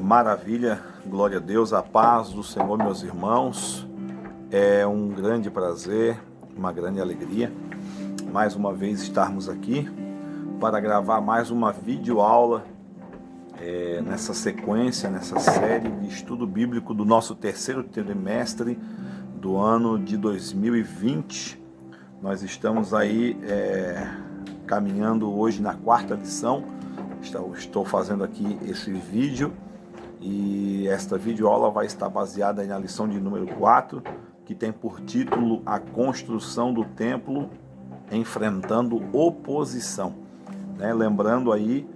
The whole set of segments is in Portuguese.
Maravilha, glória a Deus, a paz do Senhor, meus irmãos. É um grande prazer, uma grande alegria, mais uma vez estarmos aqui para gravar mais uma videoaula nessa sequência, nessa série de estudo bíblico do nosso terceiro trimestre do ano de 2020. Nós estamos aí caminhando hoje na quarta lição. Estou fazendo aqui esse vídeo e esta videoaula vai estar baseada na lição de número 4, que tem por título A Construção do Templo Enfrentando Oposição. Lembrando aí,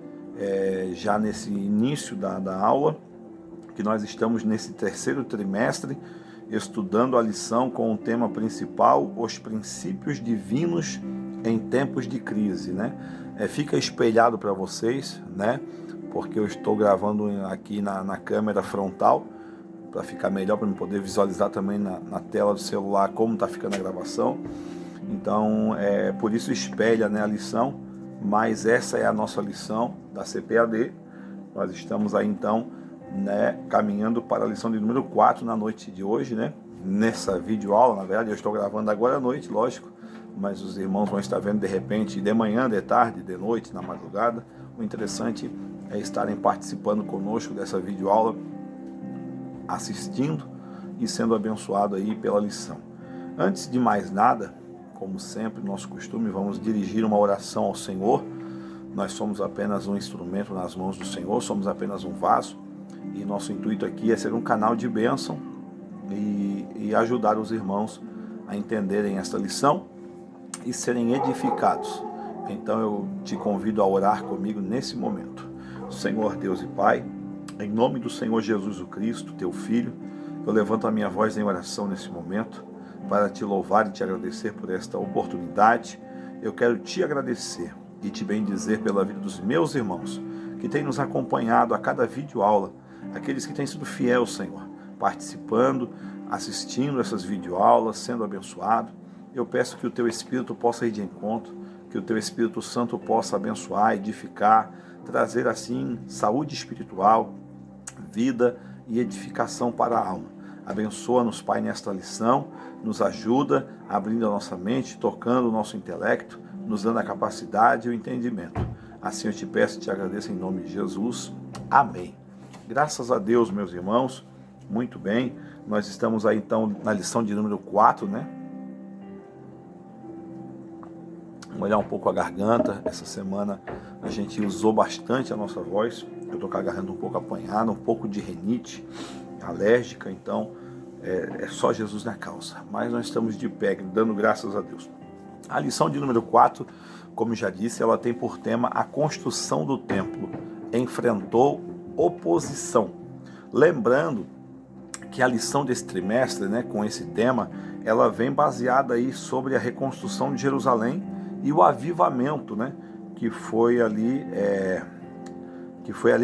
já nesse início da aula, que nós estamos nesse terceiro trimestre estudando a lição com o tema principal, os princípios divinos em tempos de crise, fica espelhado para vocês, porque eu estou gravando aqui na câmera frontal, para ficar melhor, para eu poder visualizar também na tela do celular como está ficando a gravação. Então, por isso espelha a lição, mas essa é a nossa lição da CPAD. Nós estamos aí então, caminhando para a lição de número 4 na noite de hoje, nessa videoaula. Na verdade, eu estou gravando agora à noite, lógico, mas os irmãos vão estar vendo de repente de manhã, de tarde, de noite, na madrugada. O interessante é estarem participando conosco dessa videoaula, assistindo e sendo abençoado aí pela lição. Antes de mais nada, como sempre, nosso costume, vamos dirigir uma oração ao Senhor. Nós somos apenas um instrumento nas mãos do Senhor, somos apenas um vaso, e nosso intuito aqui é ser um canal de bênção e ajudar os irmãos a entenderem esta lição e serem edificados. Então eu te convido a orar comigo nesse momento. Senhor Deus e Pai, em nome do Senhor Jesus o Cristo, teu Filho, eu levanto a minha voz em oração nesse momento para te louvar e te agradecer por esta oportunidade. Eu quero te agradecer e te bendizer pela vida dos meus irmãos que têm nos acompanhado a cada videoaula, aqueles que têm sido fiéis, Senhor, participando, assistindo essas videoaulas, sendo abençoado. Eu peço que o teu Espírito possa ir de encontro, que o teu Espírito Santo possa abençoar, edificar, trazer assim saúde espiritual, vida e edificação para a alma. Abençoa-nos, Pai, nesta lição, nos ajuda, abrindo a nossa mente, tocando o nosso intelecto, nos dando a capacidade e o entendimento. Assim eu te peço e te agradeço em nome de Jesus. Amém. Graças a Deus, meus irmãos. Muito bem, nós estamos aí então na lição de número 4, Molhar um pouco a garganta. Essa semana a gente usou bastante a nossa voz. Eu estou com a garganta um pouco apanhada, um pouco de rinite alérgica, então é só Jesus na causa. Mas nós estamos de pé, dando graças a Deus. A lição de número 4, como já disse, ela tem por tema a construção do templo. Enfrentou oposição. Lembrando que a lição desse trimestre, com esse tema, ela vem baseada aí sobre a reconstrução de Jerusalém e o avivamento, que foi ali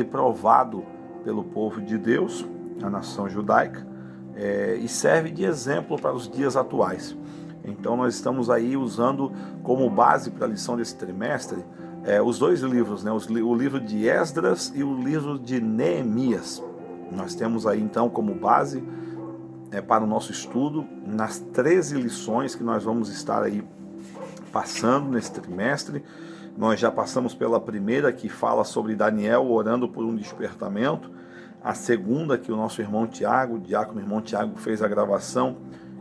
provado pelo povo de Deus, a nação judaica, e serve de exemplo para os dias atuais. Então nós estamos aí usando como base para a lição desse trimestre os dois livros, o livro de Esdras e o livro de Neemias. Nós temos aí então como base para o nosso estudo nas 13 lições que nós vamos estar aí passando nesse trimestre. Nós já passamos pela primeira, que fala sobre Daniel orando por um despertamento. A segunda, que o nosso irmão Tiago, o diácono irmão Tiago, fez a gravação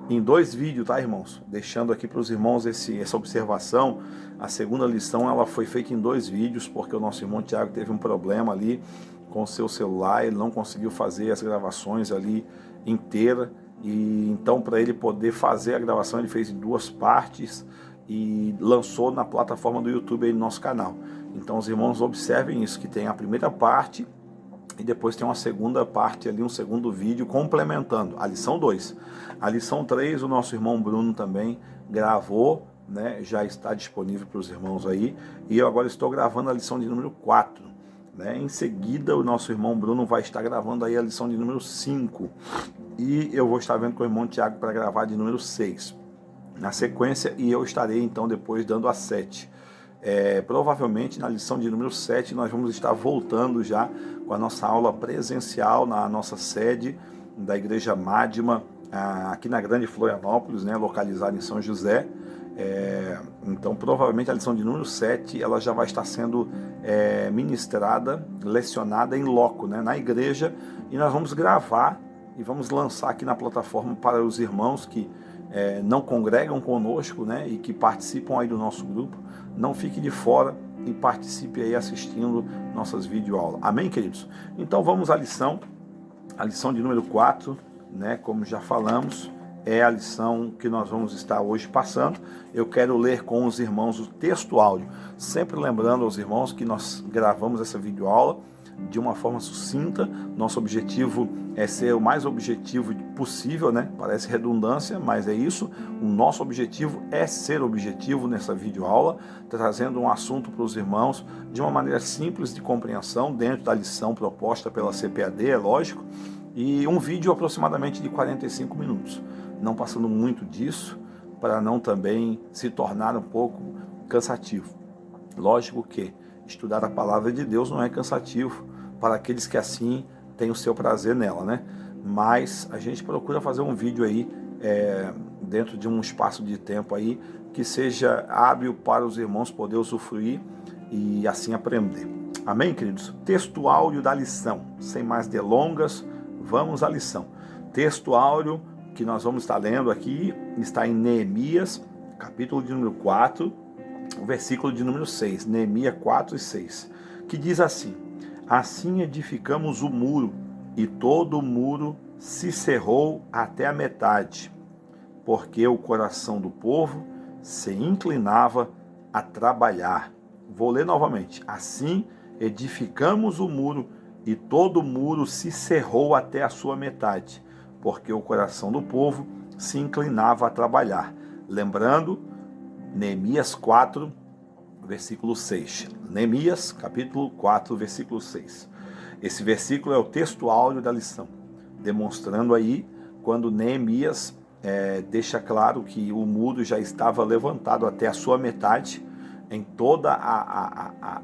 em 2 vídeos, tá, irmãos? Deixando aqui para os irmãos essa observação. A segunda lição ela foi feita em 2 vídeos, porque o nosso irmão Tiago teve um problema ali com o seu celular, ele não conseguiu fazer as gravações ali inteira, e então para ele poder fazer a gravação ele fez em 2 partes e lançou na plataforma do YouTube aí no nosso canal. Então os irmãos observem isso, que tem a primeira parte e depois tem uma segunda parte ali, um segundo vídeo complementando a lição 2. A lição 3 o nosso irmão Bruno também gravou, já está disponível para os irmãos aí, e eu agora estou gravando a lição de número 4. Em seguida o nosso irmão Bruno vai estar gravando aí a lição de número 5 e eu vou estar vendo com o irmão Tiago para gravar de número 6 na sequência, e eu estarei então depois dando a 7. Provavelmente na lição de número 7 nós vamos estar voltando já com a nossa aula presencial na nossa sede da Igreja Mádima, aqui na Grande Florianópolis, né, localizada em São José. Então, provavelmente a lição de número 7 ela já vai estar sendo ministrada, lecionada em loco, né, na igreja, e nós vamos gravar e vamos lançar aqui na plataforma para os irmãos que não congregam conosco, né, e que participam aí do nosso grupo. Não fique de fora e participe aí assistindo nossas videoaulas. Amém, queridos? Então vamos à lição. A lição de número 4, né, como já falamos, é a lição que nós vamos estar hoje passando. Eu quero ler com os irmãos o texto áudio, sempre lembrando aos irmãos que nós gravamos essa videoaula de uma forma sucinta. Nosso objetivo é ser o mais objetivo possível, né? Parece redundância, mas é isso. O nosso objetivo é ser objetivo nessa videoaula, trazendo um assunto para os irmãos de uma maneira simples de compreensão, dentro da lição proposta pela CPAD, é lógico, e um vídeo aproximadamente de 45 minutos. Não passando muito disso, para não também se tornar um pouco cansativo. Lógico que estudar a palavra de Deus não é cansativo para aqueles que assim têm o seu prazer nela, né? Mas a gente procura fazer um vídeo aí dentro de um espaço de tempo aí que seja hábil para os irmãos poder usufruir e assim aprender. Amém, queridos? Texto áudio da lição. Sem mais delongas, vamos à lição. Texto áudio que nós vamos estar lendo aqui está em Neemias, capítulo de número 4, o versículo de número 6, Neemias 4 e 6, que diz assim: assim edificamos o muro, e todo o muro se cerrou até a metade, porque o coração do povo se inclinava a trabalhar. Vou ler novamente. Assim edificamos o muro, e todo o muro se cerrou até a sua metade, porque o coração do povo se inclinava a trabalhar. Lembrando, Neemias 4, versículo 6. Neemias, capítulo 4, versículo 6. Esse versículo é o texto áudio da lição, demonstrando aí quando Neemias deixa claro que o muro já estava levantado até a sua metade, em toda a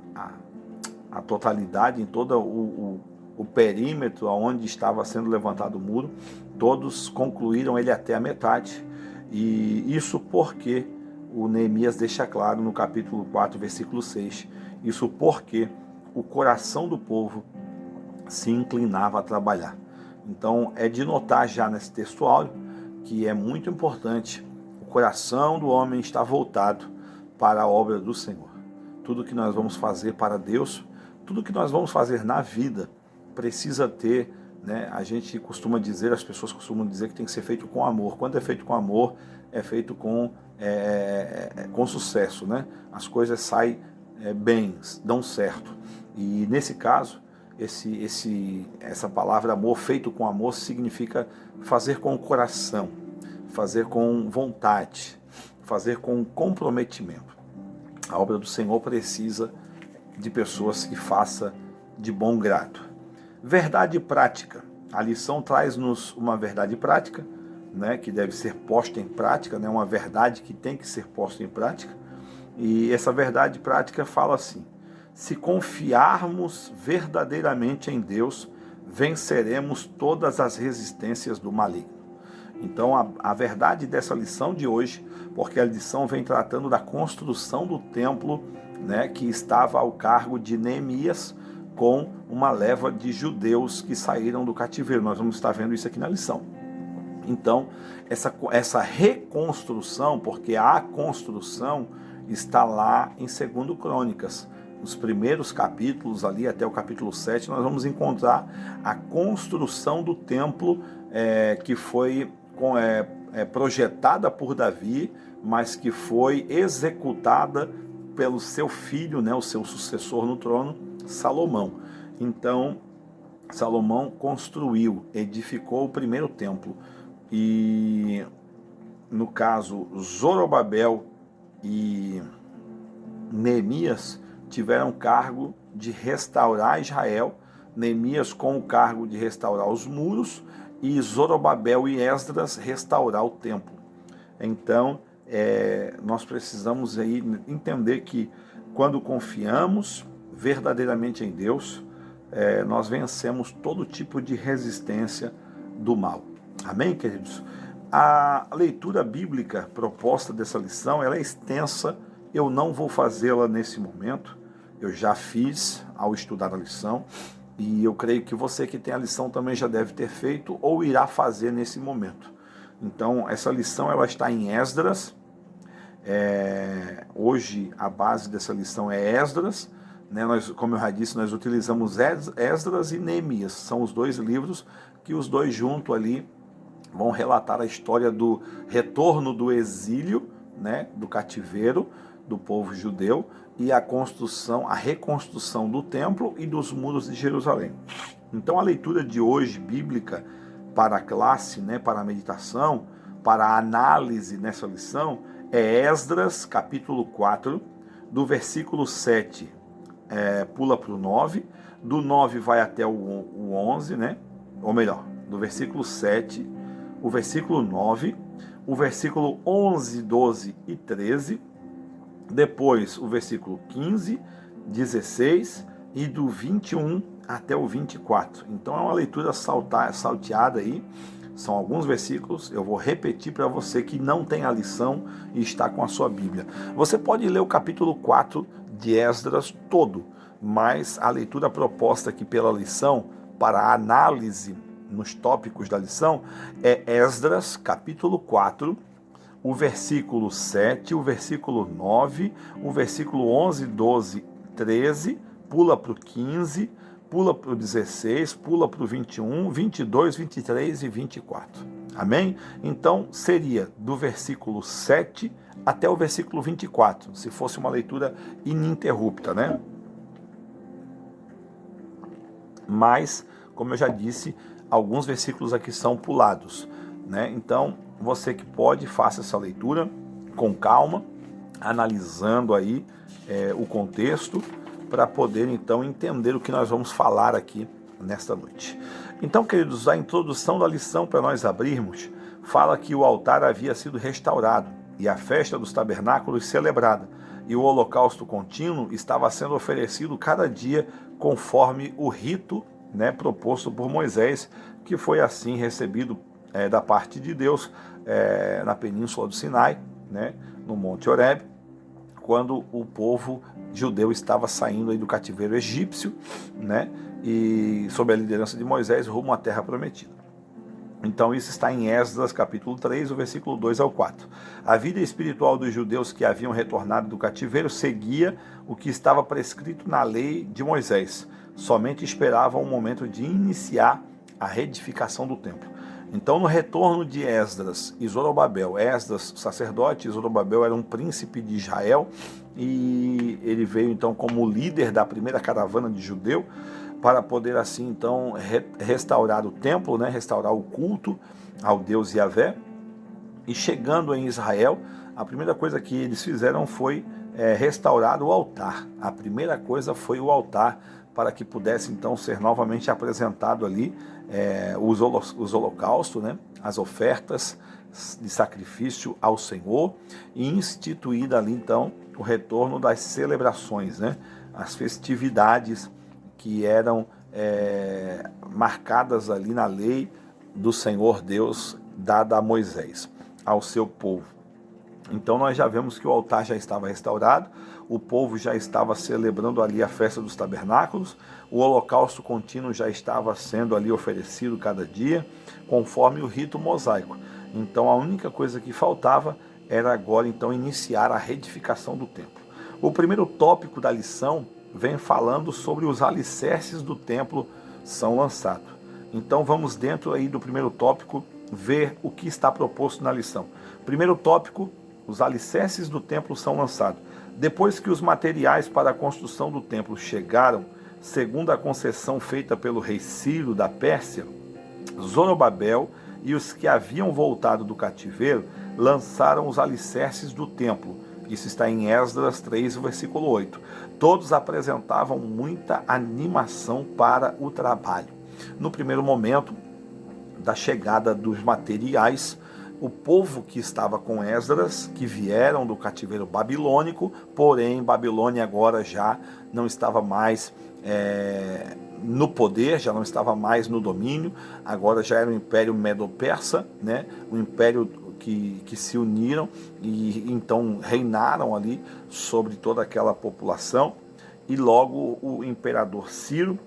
totalidade, em todo o perímetro onde estava sendo levantado o muro, todos concluíram ele até a metade. E isso porque o Neemias deixa claro no capítulo 4, versículo 6, isso porque o coração do povo se inclinava a trabalhar. Então é de notar já nesse texto áudio que é muito importante, o coração do homem está voltado para a obra do Senhor. Tudo que nós vamos fazer para Deus, tudo que nós vamos fazer na vida, precisa ter, né, a gente costuma dizer, as pessoas costumam dizer que tem que ser feito com amor. Quando é feito com amor, é feito com sucesso, né? As coisas saem bem, dão certo. E nesse caso, essa palavra amor, feito com amor, significa fazer com o coração, fazer com vontade, fazer com comprometimento. A obra do Senhor precisa de pessoas que façam de bom grado. Verdade prática. A lição traz-nos uma verdade prática, né, que deve ser posta em prática, né, uma verdade que tem que ser posta em prática. E essa verdade prática fala assim: se confiarmos verdadeiramente em Deus, venceremos todas as resistências do maligno. Então a verdade dessa lição de hoje, porque a lição vem tratando da construção do templo, né, que estava ao cargo de Neemias, com uma leva de judeus que saíram do cativeiro. Nós vamos estar vendo isso aqui na lição. Então, essa reconstrução, porque a construção está lá em 2 Crônicas. Nos primeiros capítulos, ali até o capítulo 7, nós vamos encontrar a construção do templo que foi projetada por Davi, mas que foi executada pelo seu filho, né, o seu sucessor no trono, Salomão. Então, Salomão construiu, edificou o primeiro templo. E, no caso, Zorobabel e Neemias tiveram cargo de restaurar Israel. Neemias com o cargo de restaurar os muros e Zorobabel e Esdras restaurar o templo. Então, nós precisamos aí entender que quando confiamos verdadeiramente em Deus, nós vencemos todo tipo de resistência do mal. Amém, queridos? A leitura bíblica proposta dessa lição, ela é extensa, eu não vou fazê-la nesse momento, eu já fiz ao estudar a lição, e eu creio que você que tem a lição também já deve ter feito ou irá fazer nesse momento. Então, essa lição ela está em Esdras. Hoje a base dessa lição é Esdras, né? Como eu já disse, nós utilizamos Esdras e Neemias, são os dois livros que os dois juntos ali vão relatar a história do retorno do exílio, né, do cativeiro do povo judeu e a reconstrução do templo e dos muros de Jerusalém. Então a leitura de hoje bíblica para a classe, né, para a meditação, para a análise nessa lição é Esdras capítulo 4, do versículo 7 pula para o 9, do 9 vai até o 11, né? Ou melhor, do versículo 7, o versículo 9, o versículo 11, 12 e 13, depois o versículo 15, 16 e do 21 até o 24. Então é uma leitura salteada aí, são alguns versículos, eu vou repetir para você que não tem a lição e está com a sua Bíblia. Você pode ler o capítulo 4 de Esdras todo, mas a leitura proposta aqui pela lição, para a análise nos tópicos da lição, é Esdras capítulo 4, o versículo 7, o versículo 9, o versículo 11, 12, 13, pula para o 15, pula para o 16, pula para o 21, 22, 23 e 24. Amém? Então, seria do versículo 7 até o versículo 24, se fosse uma leitura ininterrupta, né? Mas, como eu já disse, alguns versículos aqui são pulados, né? Então, você que pode, faça essa leitura com calma, analisando aí o contexto, para poder então entender o que nós vamos falar aqui nesta noite. Então, queridos, a introdução da lição para nós abrirmos fala que o altar havia sido restaurado e a festa dos tabernáculos celebrada, e o holocausto contínuo estava sendo oferecido cada dia conforme o rito, né, proposto por Moisés, que foi assim recebido da parte de Deus na península do Sinai, né, no Monte Horebe, quando o povo judeu estava saindo aí do cativeiro egípcio, né, e sob a liderança de Moisés rumo à terra prometida. Então isso está em Esdras capítulo 3, o versículo 2 ao 4. A vida espiritual dos judeus que haviam retornado do cativeiro seguia o que estava prescrito na lei de Moisés. Somente esperavam o momento de iniciar a reedificação do templo. Então, no retorno de Esdras e Zorobabel, Esdras, sacerdote, e Zorobabel era um príncipe de Israel, e ele veio então como líder da primeira caravana de judeu, para poder assim então restaurar o templo, né, restaurar o culto ao Deus Yahvé. E chegando em Israel, a primeira coisa que eles fizeram foi restaurar o altar. A primeira coisa foi o altar, para que pudesse então ser novamente apresentado ali os holocaustos, né, as ofertas de sacrifício ao Senhor, e instituída ali então o retorno das celebrações, né, as festividades que eram marcadas ali na lei do Senhor Deus dada a Moisés, ao seu povo. Então nós já vemos que o altar já estava restaurado, o povo já estava celebrando ali a festa dos tabernáculos, o holocausto contínuo já estava sendo ali oferecido cada dia, conforme o rito mosaico. Então a única coisa que faltava era agora então iniciar a reedificação do templo. O primeiro tópico da lição vem falando sobre os alicerces do templo são lançados. Então vamos dentro aí do primeiro tópico ver o que está proposto na lição. Primeiro tópico: os alicerces do templo são lançados. Depois que os materiais para a construção do templo chegaram, segundo a concessão feita pelo rei Ciro da Pérsia, Zorobabel e os que haviam voltado do cativeiro lançaram os alicerces do templo. Isso está em Esdras 3, versículo 8. Todos apresentavam muita animação para o trabalho. No primeiro momento da chegada dos materiais, o povo que estava com Esdras, que vieram do cativeiro babilônico, porém Babilônia agora já não estava mais no poder, já não estava mais no domínio, agora já era o Império Medo-Persa, né? O império que se uniram e então reinaram ali sobre toda aquela população. E logo o imperador Ciro,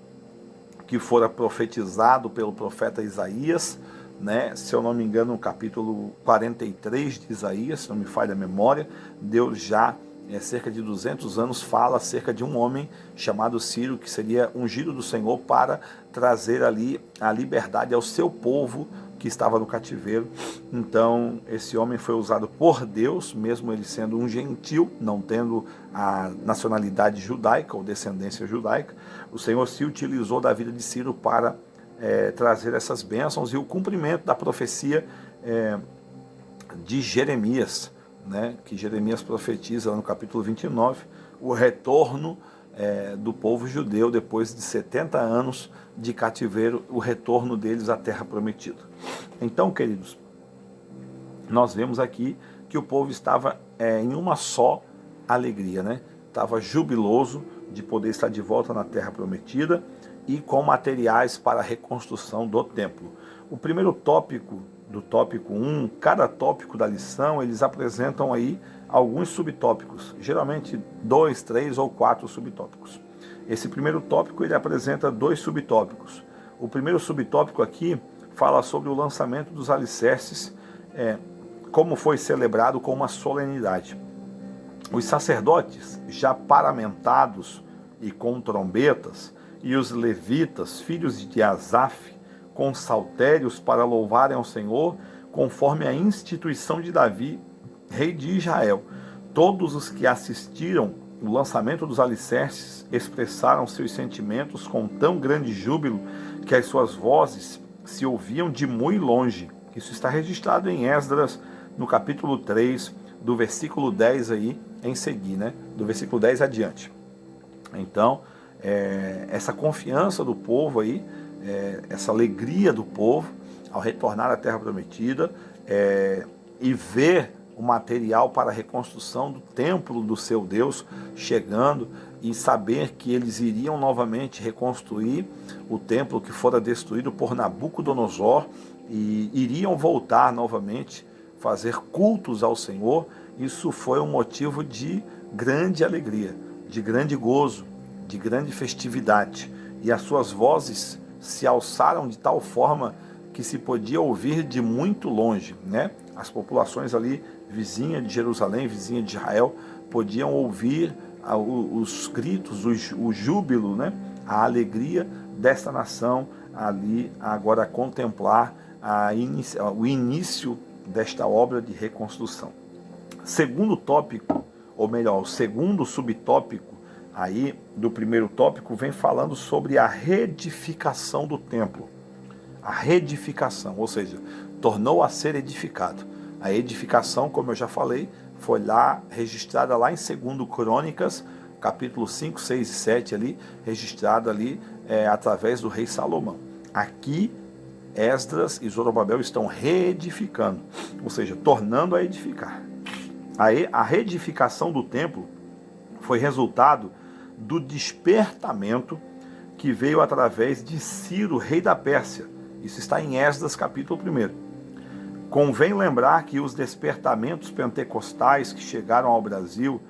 que fora profetizado pelo profeta Isaías, né? Se eu não me engano, no capítulo 43 de Isaías, se não me falha a memória, Deus já cerca de 200 anos fala acerca de um homem chamado Ciro, que seria ungido do Senhor para trazer ali a liberdade ao seu povo que estava no cativeiro. Então esse homem foi usado por Deus, mesmo ele sendo um gentil, não tendo a nacionalidade judaica ou descendência judaica. O Senhor se utilizou da vida de Ciro para trazer essas bênçãos e o cumprimento da profecia de Jeremias, né, que Jeremias profetiza no capítulo 29, o retorno do povo judeu depois de 70 anos de cativeiro, o retorno deles à terra prometida. Então, queridos, nós vemos aqui que o povo estava em uma só alegria, né? Estava jubiloso de poder estar de volta na terra prometida e com materiais para a reconstrução do templo. O primeiro tópico do tópico 1, cada tópico da lição, eles apresentam aí alguns subtópicos, geralmente 2, 3 ou 4 subtópicos. Esse primeiro tópico ele apresenta 2 subtópicos. O primeiro subtópico aqui fala sobre o lançamento dos alicerces, como foi celebrado com uma solenidade. Os sacerdotes, já paramentados e com trombetas, e os levitas, filhos de Asaf, com saltérios para louvarem ao Senhor, conforme a instituição de Davi, rei de Israel. Todos os que assistiram o lançamento dos alicerces expressaram seus sentimentos com tão grande júbilo que as suas vozes se ouviam de muito longe. Isso está registrado em Esdras, no capítulo 3, do versículo 10 aí em seguir, né? Do versículo 10 adiante. Então, essa confiança do povo aí, essa alegria do povo ao retornar à terra prometida e ver o material para a reconstrução do templo do seu Deus chegando e saber que eles iriam novamente reconstruir o templo que fora destruído por Nabucodonosor e iriam voltar novamente, fazer cultos ao Senhor. Isso foi um motivo de grande alegria, de grande gozo, de grande festividade. E as suas vozes se alçaram de tal forma que se podia ouvir de muito longe, né? As populações ali vizinhas de Jerusalém, vizinhas de Israel, podiam ouvir os gritos, o júbilo, né? A alegria desta nação ali agora contemplar o início desta obra de reconstrução. Segundo tópico, ou melhor, o segundo subtópico aí do primeiro tópico vem falando sobre a reedificação do templo. A reedificação, ou seja, tornou a ser edificado. A edificação, como eu já falei, foi lá registrada lá em 2 Crônicas, capítulo 5, 6 e 7 ali, registrada ali através do rei Salomão. Aqui, Esdras e Zorobabel estão reedificando, ou seja, tornando a edificar. A reedificação do templo foi resultado do despertamento que veio através de Ciro, rei da Pérsia. Isso está em Esdras, capítulo 1. Convém lembrar que os despertamentos pentecostais que chegaram ao Brasil,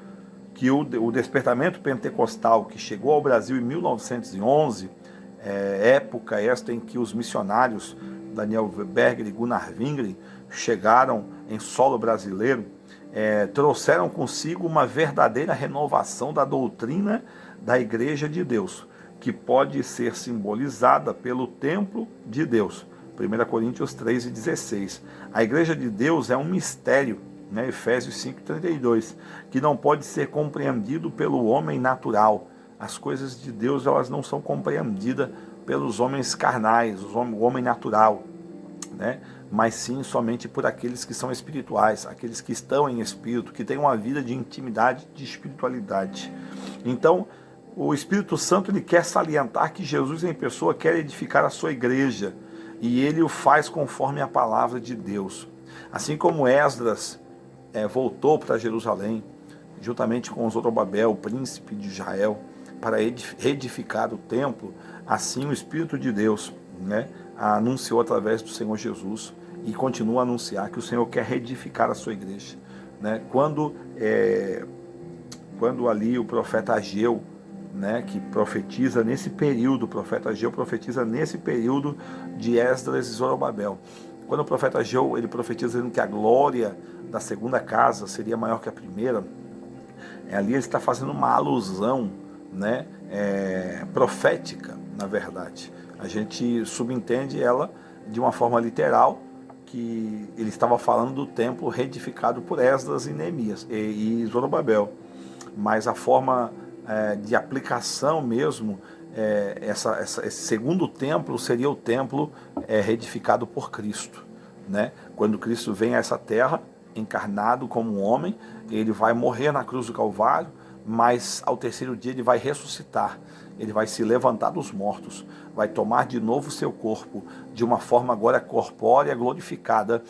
que o despertamento pentecostal que chegou ao Brasil em 1911, época esta em que os missionários Daniel Berger e Gunnar Wingren chegaram em solo brasileiro, trouxeram consigo uma verdadeira renovação da doutrina da Igreja de Deus, que pode ser simbolizada pelo templo de Deus. 1 Coríntios 3:16. A Igreja de Deus é um mistério, né? Efésios 5:32, que não pode ser compreendido pelo homem natural. As coisas de Deus, elas não são compreendidas pelos homens carnais, o homem natural, né? Mas sim somente por aqueles que são espirituais, aqueles que estão em espírito, que têm uma vida de intimidade, de espiritualidade. Então, o Espírito Santo ele quer salientar que Jesus em pessoa quer edificar a sua igreja, e ele o faz conforme a palavra de Deus. Assim como Esdras voltou para Jerusalém, juntamente com Zorobabel, o príncipe de Israel, para reedificar o templo, Assim o Espírito de Deus, né, anunciou através do Senhor Jesus e continua a anunciar que o Senhor quer reedificar a sua igreja, né? Quando ali o profeta Ageu, né, que profetiza nesse período, o profeta Ageu profetiza nesse período de Esdras e Zorobabel. Quando o profeta Ageu ele profetiza dizendo que a glória da segunda casa seria maior que a primeira, ali ele está fazendo uma alusão, né, profética, na verdade. A gente subentende ela de uma forma literal, que ele estava falando do templo reedificado por Esdras e Neemias e Zorobabel. Mas a forma de aplicação mesmo, esse segundo templo seria o templo reedificado por Cristo, né? Quando Cristo vem a essa terra, encarnado como um homem, ele vai morrer na cruz do Calvário, mas ao terceiro dia ele vai ressuscitar, ele vai se levantar dos mortos, vai tomar de novo o seu corpo, de uma forma agora corpórea, glorificada,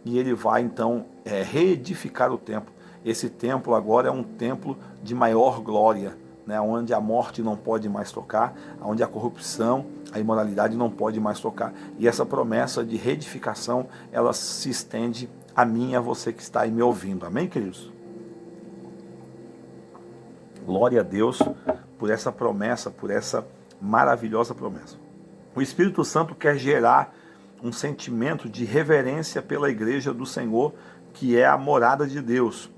e ele vai então reedificar o templo. Esse templo agora é um templo de maior glória, né, onde a morte não pode mais tocar, onde a corrupção, a imoralidade não pode mais tocar. E essa promessa de reedificação, ela se estende a mim e a você que está aí me ouvindo. Amém, queridos? Glória a Deus por essa promessa, por essa maravilhosa promessa. O Espírito Santo quer gerar um sentimento de reverência pela igreja do Senhor, que é a morada de Deus.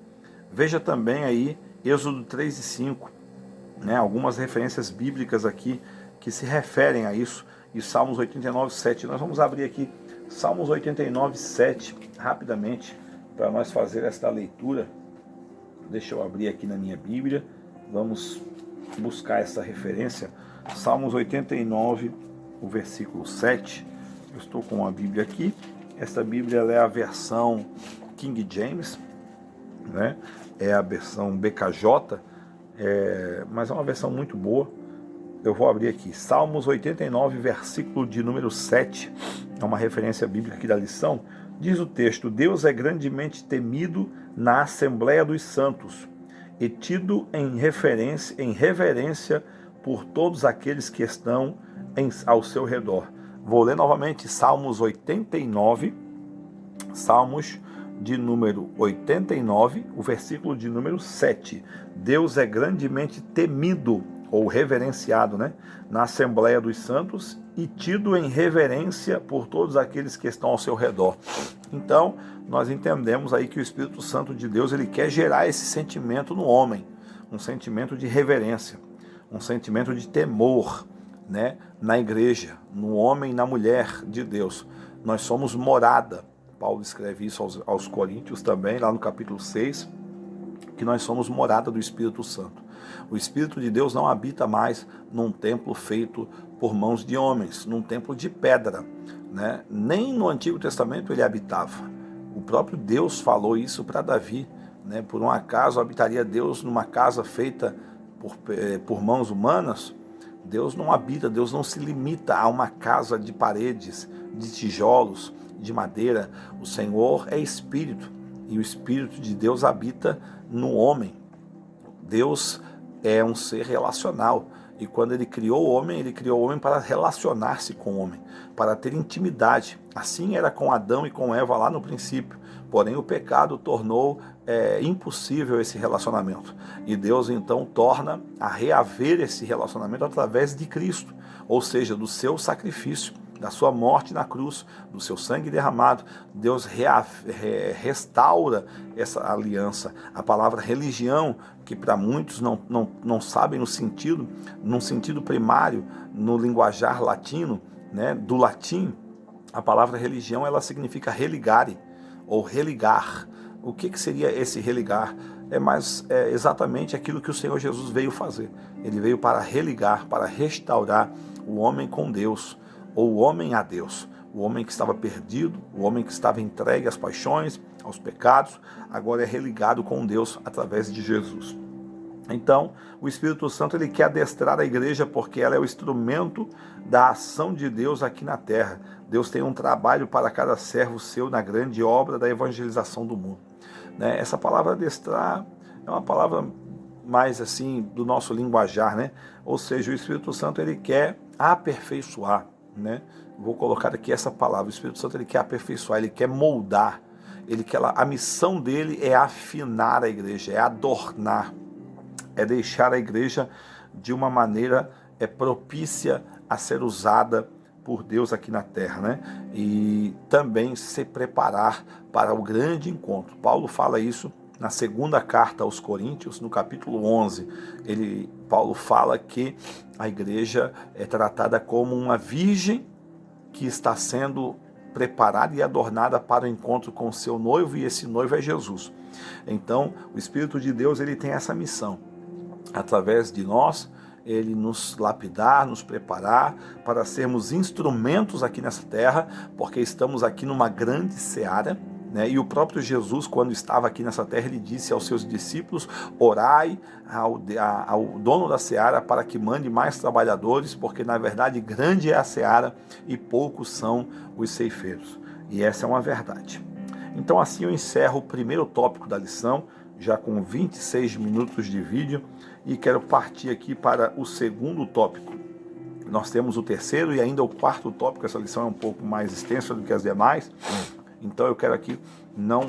Veja também aí Êxodo 3 e 5, né, algumas referências bíblicas aqui que se referem a isso, e Salmos 89, 7. Nós vamos abrir aqui Salmos 89, 7, rapidamente, para nós fazer esta leitura. Deixa eu abrir aqui na minha Bíblia, vamos buscar essa referência. Salmos 89, o versículo 7. Eu estou com a Bíblia aqui. Esta Bíblia é a versão King James, né? É a versão BKJ, mas é uma versão muito boa. Eu vou abrir aqui, Salmos 89, versículo de número 7, é uma referência bíblica aqui da lição. Diz o texto: Deus é grandemente temido na Assembleia dos Santos e tido em reverência por todos aqueles que estão ao seu redor. Vou ler novamente Salmos 89, Salmos de número 89, o versículo de número 7. Deus é grandemente temido, ou reverenciado, né, na Assembleia dos Santos e tido em reverência por todos aqueles que estão ao seu redor. Então, nós entendemos aí que o Espírito Santo de Deus, ele quer gerar esse sentimento no homem, um sentimento de reverência, um sentimento de temor, né, na igreja, no homem e na mulher de Deus. Nós somos morada. Paulo escreve isso aos Coríntios também, lá no capítulo 6, que nós somos morada do Espírito Santo. O Espírito de Deus não habita mais num templo feito por mãos de homens, num templo de pedra, né? Nem no Antigo Testamento ele habitava. O próprio Deus falou isso para Davi, né? Por um acaso habitaria Deus numa casa feita por mãos humanas? Deus não habita, Deus não se limita a uma casa de paredes, de tijolos, de madeira. O Senhor é Espírito e o Espírito de Deus habita no homem. Deus é um ser relacional e quando ele criou o homem para relacionar-se com o homem, para ter intimidade. Assim era com Adão e com Eva lá no princípio, porém o pecado tornou impossível esse relacionamento e Deus então torna a reaver esse relacionamento através de Cristo, ou seja, do seu sacrifício, da sua morte na cruz, do seu sangue derramado. Deus restaura essa aliança. A palavra religião, que para muitos não sabem num sentido primário, no linguajar latino, né, do latim, a palavra religião ela significa religare ou religar. O que seria esse religar? É exatamente aquilo que o Senhor Jesus veio fazer. Ele veio para religar, para restaurar o homem com Deus, ou o homem a Deus, o homem que estava perdido, o homem que estava entregue às paixões, aos pecados, agora é religado com Deus através de Jesus. Então, o Espírito Santo ele quer adestrar a igreja porque ela é o instrumento da ação de Deus aqui na terra. Deus tem um trabalho para cada servo seu na grande obra da evangelização do mundo. Né? Essa palavra adestrar é uma palavra mais assim do nosso linguajar, né? Ou seja, o Espírito Santo ele quer aperfeiçoar, né? Vou colocar aqui essa palavra. O Espírito Santo, ele quer aperfeiçoar, ele quer moldar, a missão dele é afinar a igreja, é adornar, é deixar a igreja de uma maneira propícia a ser usada por Deus aqui na terra, né? E também se preparar para o grande encontro. Paulo fala isso na segunda carta aos Coríntios, no capítulo 11. Paulo fala que a igreja é tratada como uma virgem que está sendo preparada e adornada para o encontro com o seu noivo, e esse noivo é Jesus. Então, o Espírito de Deus, ele tem essa missão, através de nós, ele nos lapidar, nos preparar para sermos instrumentos aqui nessa terra, porque estamos aqui numa grande seara, né? E o próprio Jesus, quando estava aqui nessa terra, ele disse aos seus discípulos: orai ao dono da seara para que mande mais trabalhadores, porque na verdade grande é a seara e poucos são os ceifeiros. E essa é uma verdade. Então assim eu encerro o primeiro tópico da lição, já com 26 minutos de vídeo, e quero partir aqui para o segundo tópico. Nós temos o terceiro e ainda o quarto tópico. Essa lição é um pouco mais extensa do que as demais, então eu quero aqui não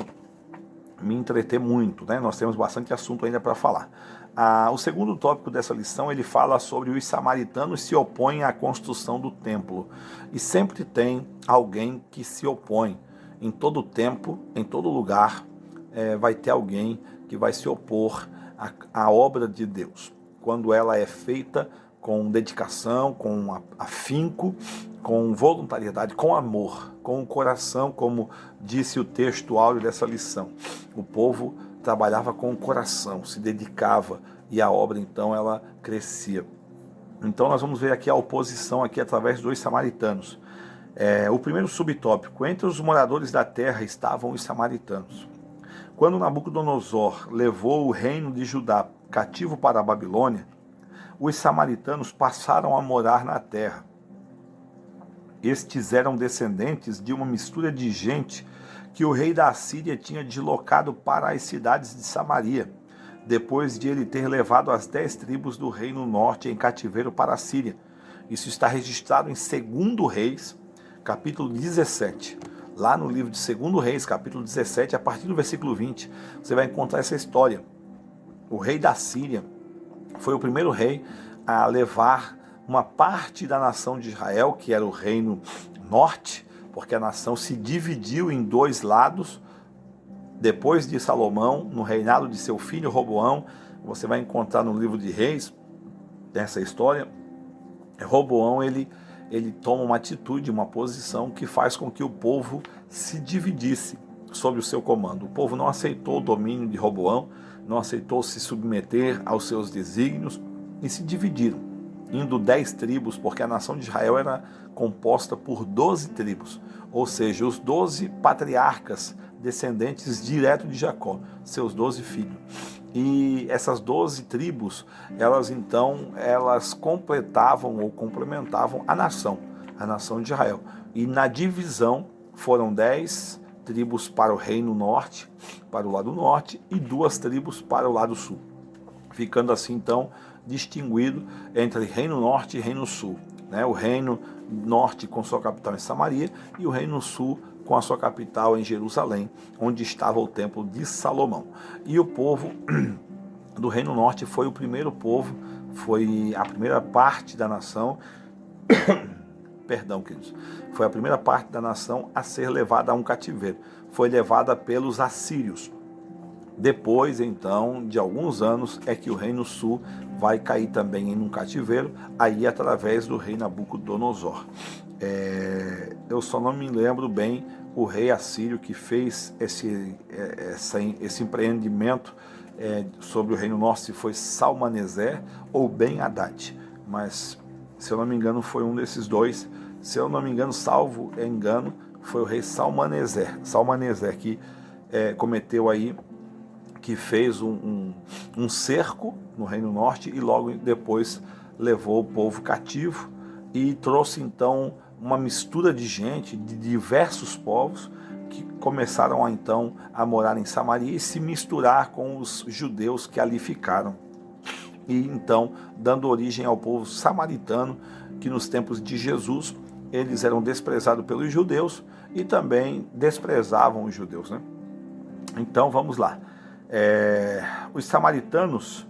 me entreter muito, né? Nós temos bastante assunto ainda para falar. O segundo tópico dessa lição, ele fala sobre os samaritanos se opõem à construção do templo. E sempre tem alguém que se opõe. Em todo tempo, em todo lugar, vai ter alguém que vai se opor à obra de Deus, quando ela é feita com dedicação, com afinco, com voluntariedade, com amor, com o coração, como disse o texto áureo dessa lição. O povo trabalhava com o coração, se dedicava, e a obra então ela crescia. Então nós vamos ver aqui a oposição aqui através dos samaritanos. O primeiro subtópico: entre os moradores da terra estavam os samaritanos. Quando Nabucodonosor levou o reino de Judá cativo para a Babilônia, os samaritanos passaram a morar na terra. Estes eram descendentes de uma mistura de gente que o rei da Assíria tinha deslocado para as cidades de Samaria, depois de ele ter levado as 10 tribos do reino norte em cativeiro para a Síria. Isso está registrado em 2 Reis, capítulo 17. Lá no livro de 2 Reis, capítulo 17, a partir do versículo 20, você vai encontrar essa história. O rei da Síria foi o primeiro rei a levar uma parte da nação de Israel, que era o reino norte, porque a nação se dividiu em 2 lados. Depois de Salomão, no reinado de seu filho Roboão, você vai encontrar no livro de Reis essa história. Roboão, ele toma uma atitude, uma posição que faz com que o povo se dividisse sob o seu comando. O povo não aceitou o domínio de Roboão, não aceitou se submeter aos seus desígnios e se dividiram, indo 10 tribos, porque a nação de Israel era composta por 12 tribos, ou seja, os 12 patriarcas descendentes direto de Jacó, seus 12 filhos. E essas 12 tribos, elas completavam ou complementavam a nação de Israel. E na divisão foram 10 tribos para o reino norte, para o lado norte, e 2 tribos para o lado sul, ficando assim então distinguido entre reino norte e reino sul, né? O reino norte com sua capital em Samaria e o reino sul com a sua capital em Jerusalém, onde estava o templo de Salomão. E o povo do reino norte foi o primeiro povo, foi a primeira parte da nação perdão, queridos, foi a primeira parte da nação a ser levada a um cativeiro. Foi levada pelos assírios. Depois, então, de alguns anos, é que o reino sul vai cair também em um cativeiro, aí através do rei Nabucodonosor. Eu só não me lembro bem o rei assírio que fez esse empreendimento sobre o reino norte, se foi Salmaneser ou Ben-Hadad, mas se eu não me engano foi um desses dois. Se eu não me engano, salvo engano, foi o rei Salmaneser que cometeu aí, que fez um cerco no reino norte e logo depois levou o povo cativo e trouxe então uma mistura de gente, de diversos povos, que começaram então a morar em Samaria e se misturar com os judeus que ali ficaram. E então, dando origem ao povo samaritano, que nos tempos de Jesus eles eram desprezados pelos judeus e também desprezavam os judeus, né? Então vamos lá. Os samaritanos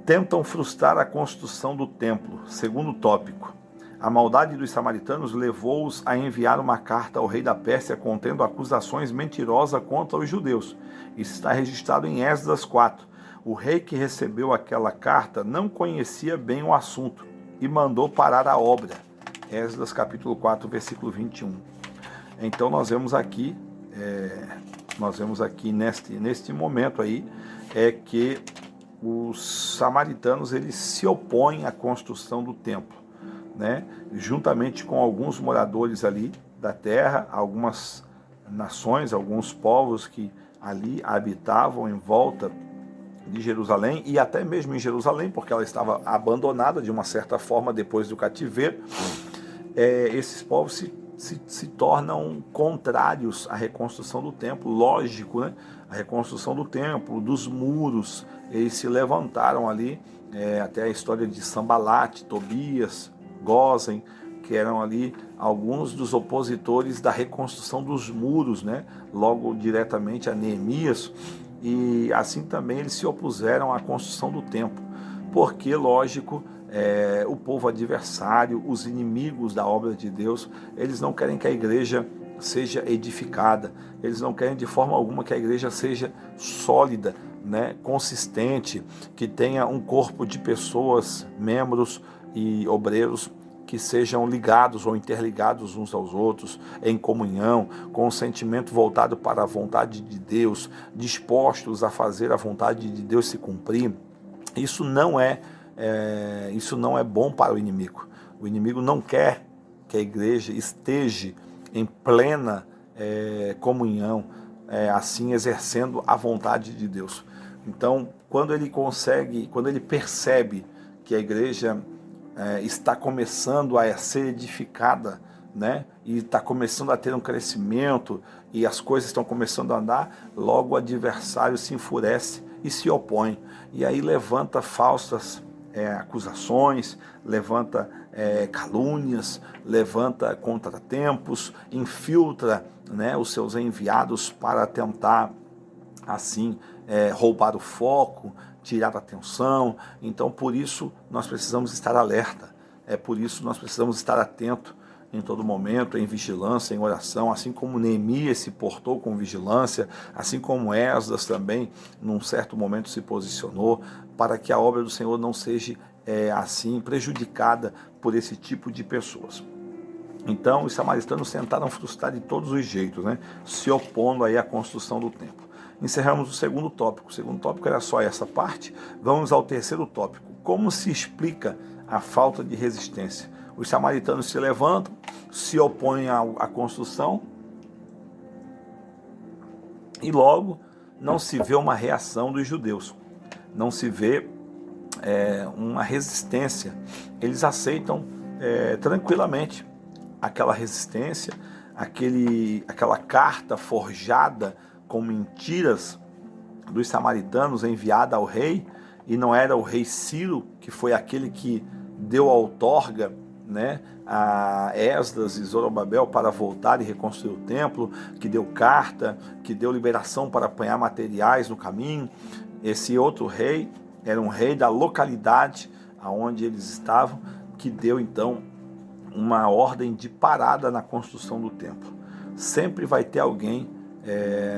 tentam frustrar a construção do templo. Segundo tópico, a maldade dos samaritanos levou-os a enviar uma carta ao rei da Pérsia contendo acusações mentirosas contra os judeus. Isso está registrado em Esdras 4. O rei que recebeu aquela carta não conhecia bem o assunto e mandou parar a obra. Esdras capítulo 4, versículo 21. Então nós vemos aqui neste momento aí, que os samaritanos eles se opõem à construção do templo, né? Juntamente com alguns moradores ali da terra, algumas nações, alguns povos que ali habitavam em volta de Jerusalém e até mesmo em Jerusalém, porque ela estava abandonada de uma certa forma depois do cativeiro. Esses povos se tornam contrários à reconstrução do templo, lógico, né? A reconstrução do templo, dos muros, eles se levantaram ali, até a história de Sambalat, Tobias, Gósen, que eram ali alguns dos opositores da reconstrução dos muros, né? Logo diretamente a Neemias, e assim também eles se opuseram à construção do templo, porque, lógico, o povo adversário, os inimigos da obra de Deus, eles não querem que a igreja seja edificada, eles não querem de forma alguma que a igreja seja sólida, né, consistente, que tenha um corpo de pessoas, membros e obreiros que sejam ligados ou interligados uns aos outros, em comunhão, com um sentimento voltado para a vontade de Deus, dispostos a fazer a vontade de Deus se cumprir. Isso não é bom para o inimigo. O inimigo não quer que a igreja esteja em plena comunhão, assim exercendo a vontade de Deus. Então, quando ele percebe que a igreja está começando a ser edificada, né, e está começando a ter um crescimento e as coisas estão começando a andar, logo o adversário se enfurece e se opõe. E aí levanta falsas acusações, levanta calúnias, levanta contratempos, infiltra, né, os seus enviados para tentar, assim, roubar o foco, tirar a atenção. Então, por isso, nós precisamos estar alerta, por isso nós precisamos estar atento em todo momento, em vigilância, em oração, assim como Neemias se portou com vigilância, assim como Esdras também, num certo momento, se posicionou, para que a obra do Senhor não seja, assim, prejudicada por esse tipo de pessoas. Então, os samaritanos tentaram frustrar de todos os jeitos, né, se opondo aí à construção do templo. Encerramos o segundo tópico. O segundo tópico era só essa parte. Vamos ao terceiro tópico. Como se explica a falta de resistência? Os samaritanos se levantam, se opõem à construção e logo não se vê uma reação dos judeus, não se vê uma resistência. Eles aceitam tranquilamente aquela resistência, aquela carta forjada com mentiras dos samaritanos enviada ao rei, e não era o rei Ciro, que foi aquele que deu a outorga, né, a Esdras e Zorobabel para voltar e reconstruir o templo, que deu carta, que deu liberação para apanhar materiais no caminho. Esse outro rei era um rei da localidade aonde eles estavam, que deu então uma ordem de parada na construção do templo. Sempre vai ter alguém,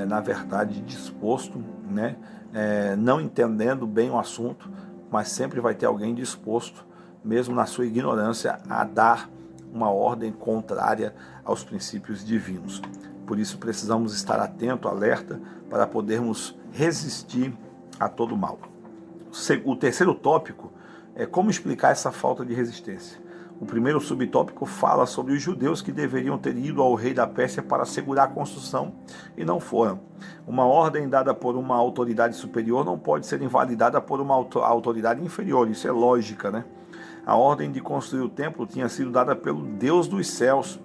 na verdade, disposto, né, não entendendo bem o assunto, mas sempre vai ter alguém disposto, mesmo na sua ignorância, a dar uma ordem contrária aos princípios divinos. Por isso precisamos estar atento, alerta, para podermos resistir a todo mal. O terceiro tópico é como explicar essa falta de resistência. O primeiro subtópico fala sobre os judeus que deveriam ter ido ao rei da Pérsia para assegurar a construção e não foram. Uma ordem dada por uma autoridade superior não pode ser invalidada por uma autoridade inferior, isso é lógica, né? A ordem de construir o templo tinha sido dada pelo Deus dos céus,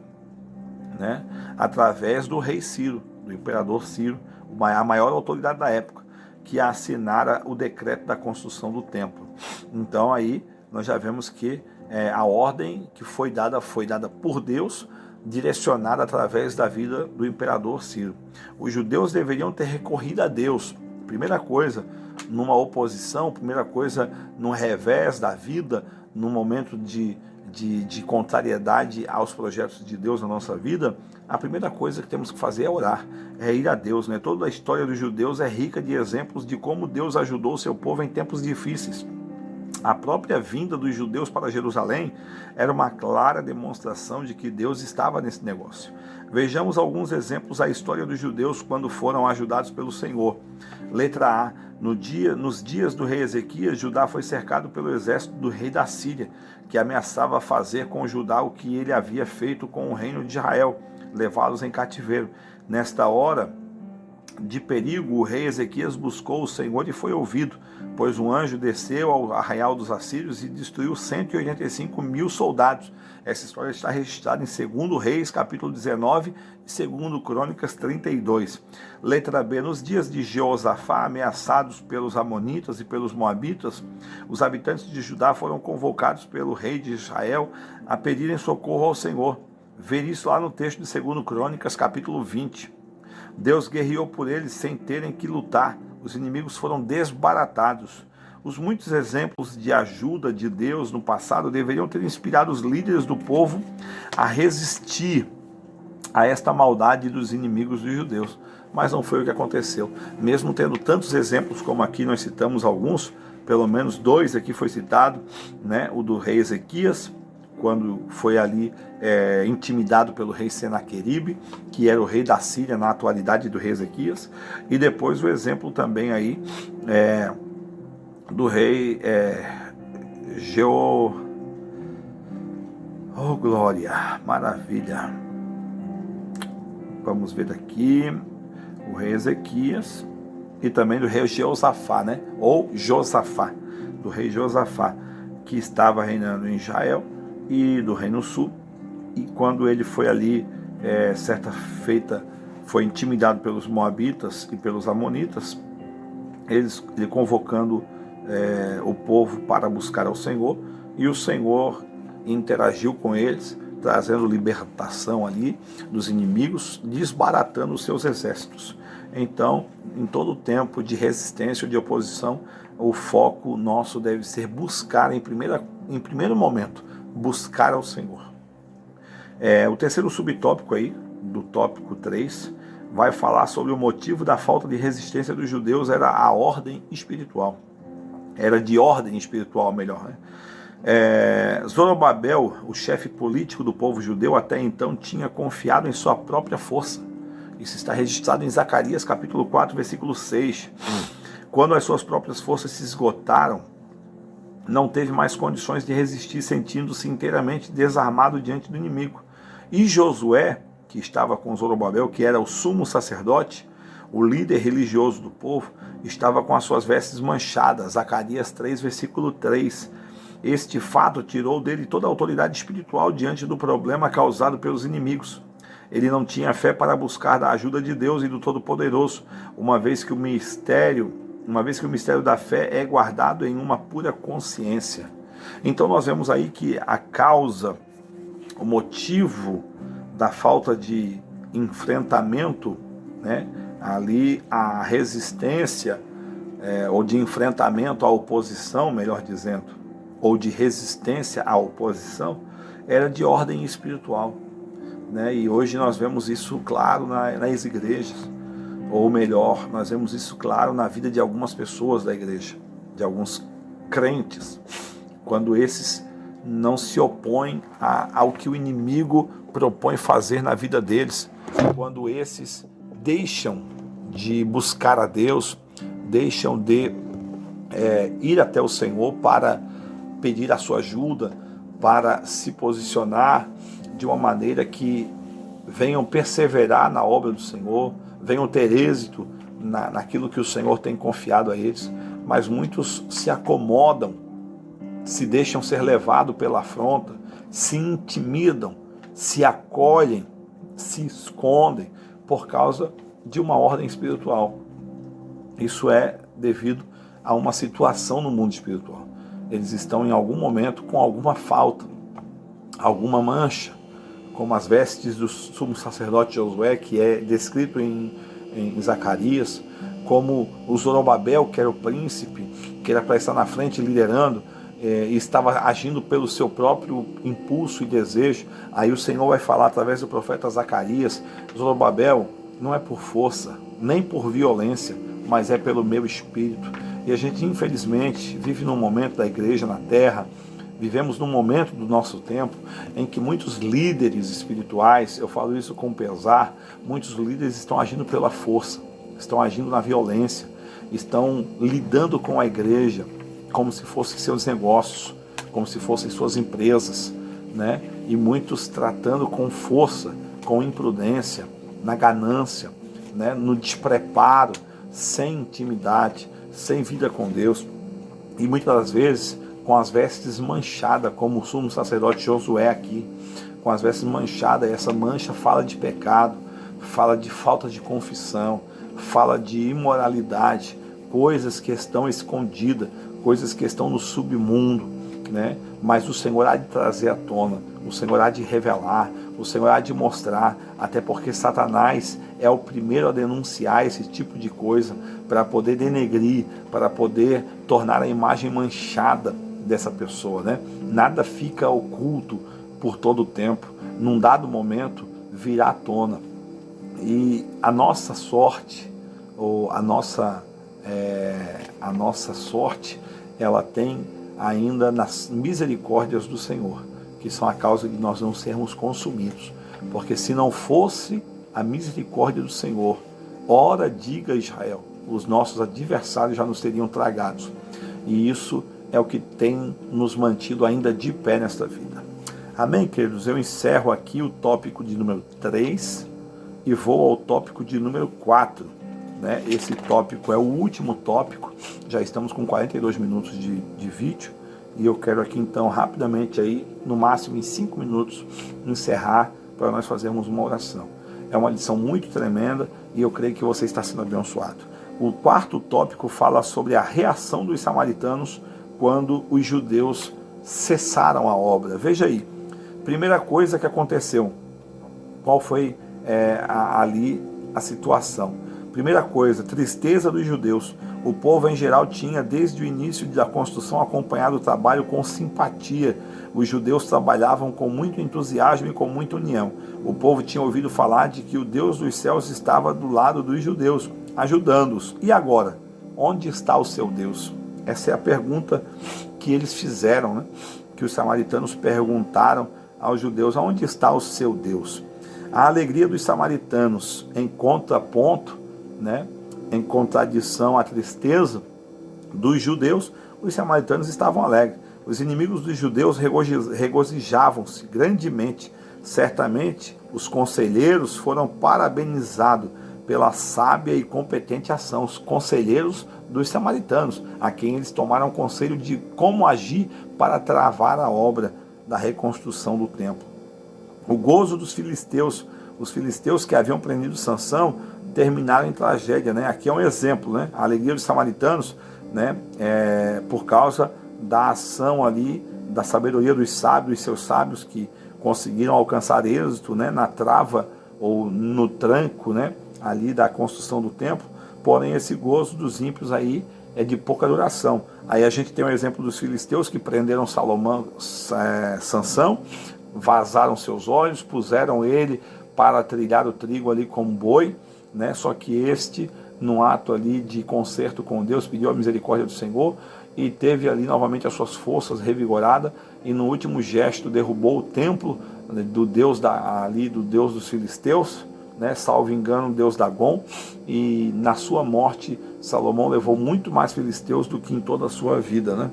né, através do rei Ciro, do imperador Ciro, a maior autoridade da época, que assinara o decreto da construção do templo. Então aí nós já vemos que a ordem que foi dada por Deus, direcionada através da vida do imperador Ciro. Os judeus deveriam ter recorrido a Deus. Primeira coisa, numa oposição, primeira coisa, num revés da vida, num momento de contrariedade aos projetos de Deus na nossa vida, a primeira coisa que temos que fazer é orar, é ir a Deus, né? Toda a história dos judeus é rica de exemplos de como Deus ajudou o seu povo em tempos difíceis. A própria vinda dos judeus para Jerusalém era uma clara demonstração de que Deus estava nesse negócio. Vejamos alguns exemplos da história dos judeus quando foram ajudados pelo Senhor. Letra A. Nos dias do rei Ezequias, Judá foi cercado pelo exército do rei da Síria, que ameaçava fazer com Judá o que ele havia feito com o reino de Israel, levá-los em cativeiro. Nesta hora de perigo, o rei Ezequias buscou o Senhor e foi ouvido, pois um anjo desceu ao arraial dos assírios e destruiu 185 mil soldados. Essa história está registrada em 2 Reis, capítulo 19, e 2 Crônicas 32. Letra B. Nos dias de Jeosafá, ameaçados pelos amonitas e pelos moabitas, os habitantes de Judá foram convocados pelo rei de Israel a pedirem socorro ao Senhor. Ver isso lá no texto de 2 Crônicas, capítulo 20. Deus guerreou por eles sem terem que lutar. Os inimigos foram desbaratados. Os muitos exemplos de ajuda de Deus no passado deveriam ter inspirado os líderes do povo a resistir a esta maldade dos inimigos dos judeus. Mas não foi o que aconteceu. Mesmo tendo tantos exemplos como aqui nós citamos alguns, pelo menos 2 aqui foi citado, né? O do rei Ezequias, quando foi ali intimidado pelo rei Senaqueribe, que era o rei da Síria na atualidade do rei Ezequias, e depois o exemplo também aí do rei Oh, glória, maravilha. Vamos ver aqui, o rei Ezequias, e também do rei Jeosafá, né? Ou Josafá, do rei Josafá, que estava reinando em Israel, e do Reino Sul, e quando ele foi ali, certa feita, foi intimidado pelos moabitas e pelos amonitas, ele convocando o povo para buscar ao Senhor, e o Senhor interagiu com eles, trazendo libertação ali dos inimigos, desbaratando os seus exércitos. Então, em todo tempo de resistência ou de oposição, o foco nosso deve ser buscar em primeiro momento, buscar ao Senhor. O terceiro subtópico aí, do tópico 3, vai falar sobre o motivo da falta de resistência dos judeus, era a ordem espiritual. Era de ordem espiritual, melhor, né? Zorobabel, o chefe político do povo judeu, até então tinha confiado em sua própria força. Isso está registrado em Zacarias, capítulo 4, versículo 6. Quando as suas próprias forças se esgotaram, não teve mais condições de resistir, sentindo-se inteiramente desarmado diante do inimigo. E Josué, que estava com Zorobabel, que era o sumo sacerdote, o líder religioso do povo, estava com as suas vestes manchadas. Zacarias 3, versículo 3. Este fato tirou dele toda a autoridade espiritual diante do problema causado pelos inimigos. Ele não tinha fé para buscar a ajuda de Deus e do Todo-Poderoso, uma vez que o mistério da fé é guardado em uma pura consciência. Então nós vemos aí que a causa, o motivo da falta de enfrentamento, né, ali a resistência, ou de enfrentamento à oposição, melhor dizendo, ou de resistência à oposição, era de ordem espiritual, né? E hoje nós vemos isso claro nas igrejas, ou melhor, nós vemos isso claro na vida de algumas pessoas da igreja, de alguns crentes, quando esses não se opõem ao que o inimigo propõe fazer na vida deles, quando esses deixam de buscar a Deus, deixam de ir até o Senhor para pedir a sua ajuda, para se posicionar de uma maneira que venham perseverar na obra do Senhor, venham ter êxito naquilo que o Senhor tem confiado a eles, mas muitos se acomodam, se deixam ser levados pela afronta, se intimidam, se acolhem, se escondem por causa de uma ordem espiritual. Isso é devido a uma situação no mundo espiritual. eles estão em algum momento com alguma falta, alguma mancha, como as vestes do sumo sacerdote Josué, que é descrito em Zacarias, como o Zorobabel, que era o príncipe, que era para estar na frente liderando, e estava agindo pelo seu próprio impulso e desejo. Aí o Senhor vai falar através do profeta Zacarias: Zorobabel, não é por força, nem por violência, mas é pelo meu espírito. E a gente, infelizmente, vive num momento da igreja na terra, vivemos num momento do nosso tempo em que muitos líderes espirituais, eu falo isso com pesar, muitos líderes estão agindo pela força, estão agindo na violência, estão lidando com a igreja como se fossem seus negócios, como se fossem suas empresas, né? E muitos tratando com força, com imprudência, na ganância, né? No despreparo, sem intimidade, sem vida com Deus, e muitas das vezes com as vestes manchadas, como o sumo sacerdote Josué aqui, com as vestes manchadas. E essa mancha fala de pecado, fala de falta de confissão, fala de imoralidade, coisas que estão escondidas, coisas que estão no submundo, né? Mas o Senhor há de trazer à tona, o Senhor há de revelar, o Senhor há de mostrar, até porque Satanás é o primeiro a denunciar esse tipo de coisa, para poder denegrir, para poder tornar a imagem manchada dessa pessoa, né? Nada fica oculto por todo o tempo, num dado momento virá à tona. E a nossa sorte, ou a nossa sorte, ela tem ainda nas misericórdias do Senhor, que são a causa de nós não sermos consumidos. Porque se não fosse a misericórdia do Senhor, ora diga Israel, os nossos adversários já nos teriam tragados. E isso é o que tem nos mantido ainda de pé nesta vida. Amém, queridos? Eu encerro aqui o tópico de número 3 e vou ao tópico de número 4. Né? Esse tópico é o último tópico, já estamos com 42 minutos de vídeo, e eu quero aqui então rapidamente, aí, no máximo em 5 minutos, encerrar para nós fazermos uma oração. É uma lição muito tremenda e eu creio que você está sendo abençoado. O quarto tópico fala sobre a reação dos samaritanos quando os judeus cessaram a obra. Veja aí, primeira coisa que aconteceu, qual foi ali a situação? Primeira coisa, tristeza dos judeus. O povo em geral tinha desde o início da construção acompanhado o trabalho com simpatia. Os judeus trabalhavam com muito entusiasmo e com muita união. O povo tinha ouvido falar de que o Deus dos céus estava do lado dos judeus, ajudando-os. E agora? Onde está o seu Deus? Essa é a pergunta que eles fizeram, né? Que os samaritanos perguntaram aos judeus: onde está o seu Deus? A alegria dos samaritanos em contraponto, né? Em contradição à tristeza dos judeus, os samaritanos estavam alegres. Os inimigos dos judeus regozijavam-se grandemente. Certamente os conselheiros foram parabenizados pela sábia e competente ação, os conselheiros dos samaritanos, a quem eles tomaram conselho de como agir para travar a obra da reconstrução do templo. O gozo dos filisteus, os filisteus que haviam prendido Sansão, terminaram em tragédia, né? Aqui é um exemplo, né? A alegria dos samaritanos, né? Por causa da ação ali, da sabedoria dos sábios, seus sábios que conseguiram alcançar êxito, né? Na trava ou no tranco, né? Ali da construção do templo. Porém, esse gozo dos ímpios aí é de pouca duração. Aí a gente tem o exemplo dos filisteus que prenderam Sansão, vazaram seus olhos, puseram ele para trilhar o trigo ali como boi, né? Só que este, num ato ali de concerto com Deus, pediu a misericórdia do Senhor e teve ali novamente as suas forças revigoradas, e no último gesto derrubou o templo do Deus do Deus dos filisteus, né? Salvo engano, Deus Dagon, e na sua morte Salomão levou muito mais filisteus do que em toda a sua vida, né?